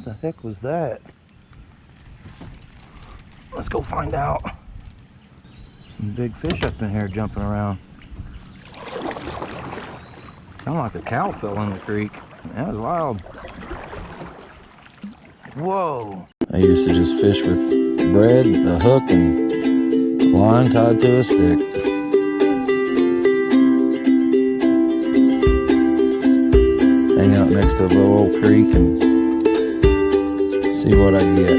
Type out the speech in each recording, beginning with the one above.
the heck was that? Let's go find out. Some big fish up in here jumping around. Sounded like a cow fell in the creek. That was wild. Whoa. I used to just fish with bread, a hook, and a line tied to a stick. Hang out next to a little old creek and see what I get.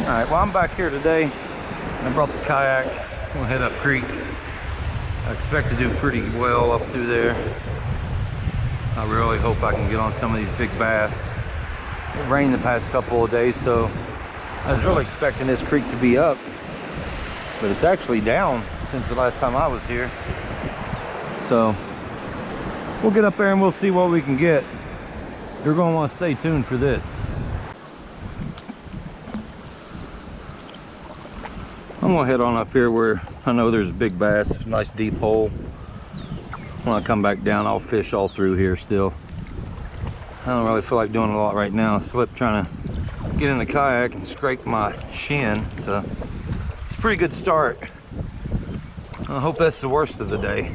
Alright, well, I'm back here today. I brought the kayak. We'll head up creek. I expect to do pretty well up through there. I really hope I can get on some of these big bass. It rained the past couple of days, so I was really expecting this creek to be up, but it's actually down since the last time I was here. So we'll get up there and we'll see what we can get. You're going to want to stay tuned for this. I'm going to head on up here where I know there's a big bass, nice deep hole. When I come back down, I'll fish all through here still. I don't really feel like doing a lot right now. I slipped trying to get in the kayak and scrape my shin, so it's a pretty good start. I hope that's the worst of the day.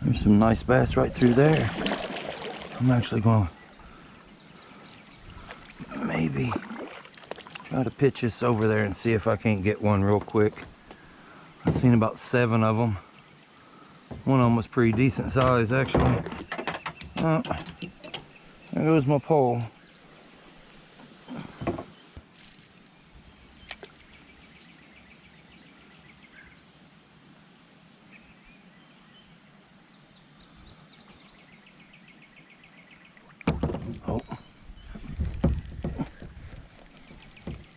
There's some nice bass right through there. I'm actually going to maybe try to pitch this over there and see if I can't get one real quick. I've seen about 7 of them. One of them was pretty decent size actually. Oh, there goes my pole. Oh,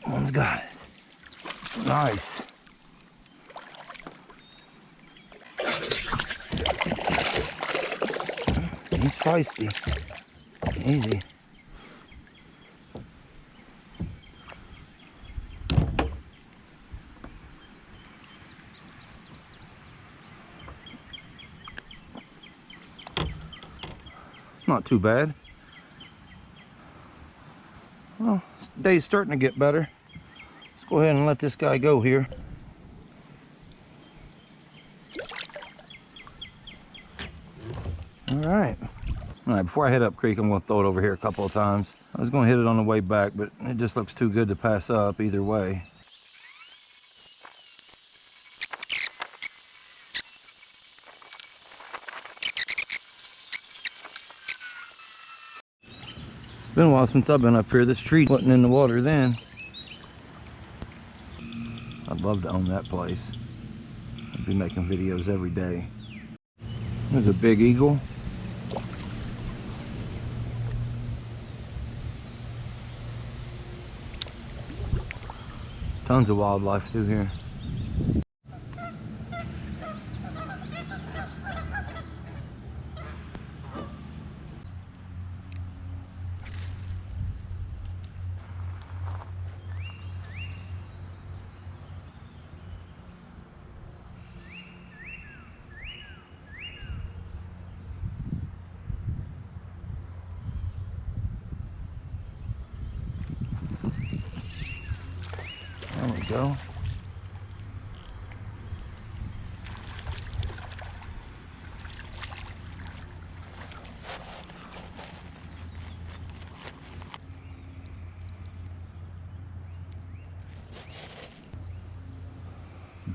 one's got it. Nice. He's feisty. Easy. Not too bad. Well, day's starting to get better. Let's go ahead and let this guy go here. All right. All right, before I head up creek, I'm going to throw it over here a couple of times. I was going to hit it on the way back, but it just looks too good to pass up either way. It's been a while since I've been up here. This tree wasn't in the water then. I'd love to own that place. I'd be making videos every day. There's a big eagle. Tons of wildlife through here. There we go.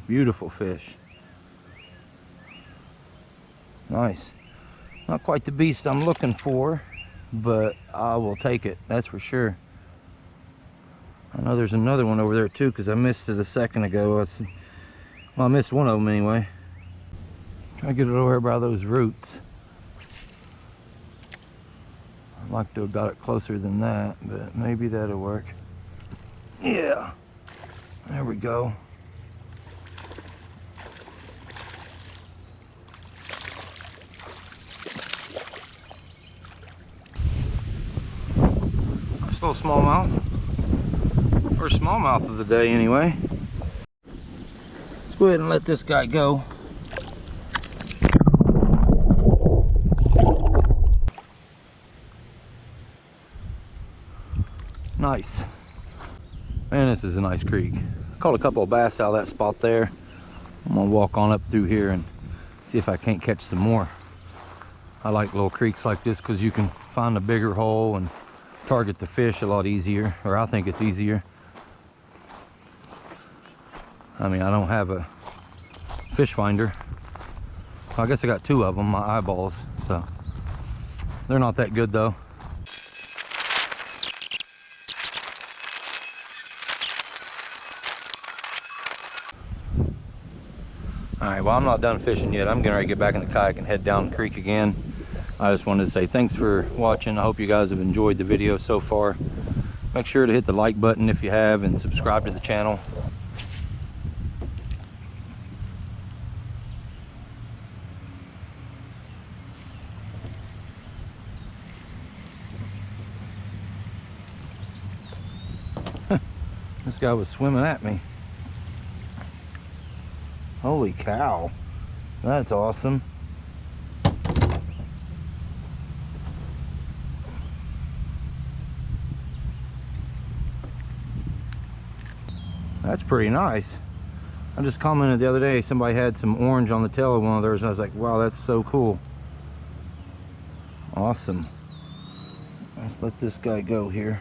Beautiful fish. Nice. Not quite the beast I'm looking for, but I will take it, that's for sure. I know there's another one over there too, because I missed it a second ago. Well, I missed one of them anyway. Try to get it over here by those roots. I'd like to have got it closer than that, but maybe that'll work. Yeah, there we go. Nice little smallmouth. First smallmouth of the day anyway. Let's go ahead and let this guy go. Nice. Man, this is a nice creek. I caught a couple of bass out of that spot there. I'm gonna walk on up through here and see if I can't catch some more. I like little creeks like this because you can find a bigger hole and target the fish a lot easier, or I think it's easier. I mean, I don't have a fish finder. I guess I got two of them, my eyeballs, so they're not that good though. All right, well, I'm not done fishing yet. I'm getting ready to get back in the kayak and head down the creek again. I just wanted to say thanks for watching. I hope you guys have enjoyed the video so far. Make sure to hit the like button if you have, and subscribe to the channel. This guy was swimming at me. Holy cow, that's awesome. That's pretty nice. I just commented the other day, somebody had some orange on the tail of one of theirs, and I was like, wow, that's so cool. Awesome. Let's let this guy go here.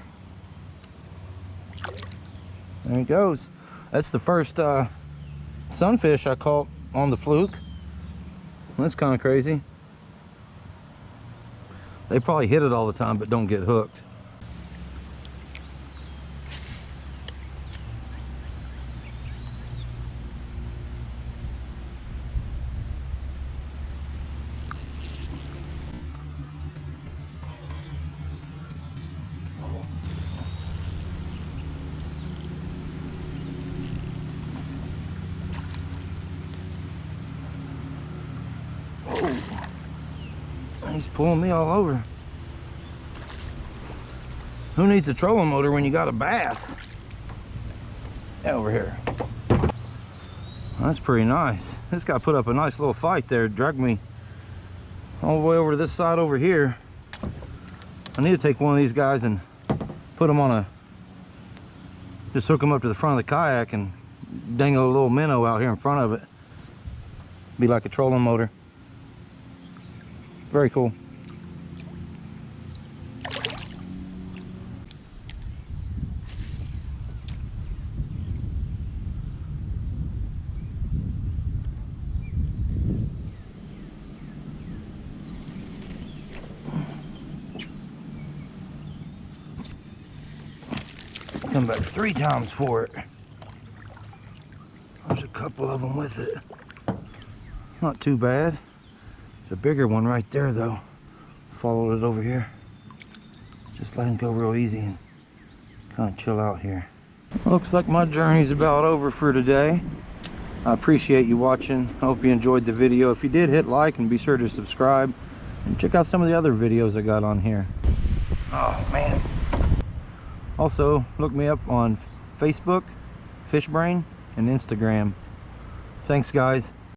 There he goes. That's the first sunfish I caught on the fluke. That's kind of crazy. They probably hit it all the time but don't get hooked. He's pulling me all over. Who needs a trolling motor when you got a bass? Over here. That's pretty nice. This guy put up a nice little fight there. Dragged me all the way over to this side over here. I need to take one of these guys and put him on a, just hook him up to the front of the kayak and dangle a little minnow out here in front of it. Be like a trolling motor. Very cool. Come back 3 times for it. There's a couple of them with it. Not too bad. It's a bigger one right there though. Followed it over here. Just let him go real easy and kind of chill out here. Looks like my journey's about over for today. I appreciate you watching. I hope you enjoyed the video. If you did, hit like and be sure to subscribe. And check out some of the other videos I got on here. Oh man. Also, look me up on Facebook, Fishbrain, and Instagram. Thanks guys.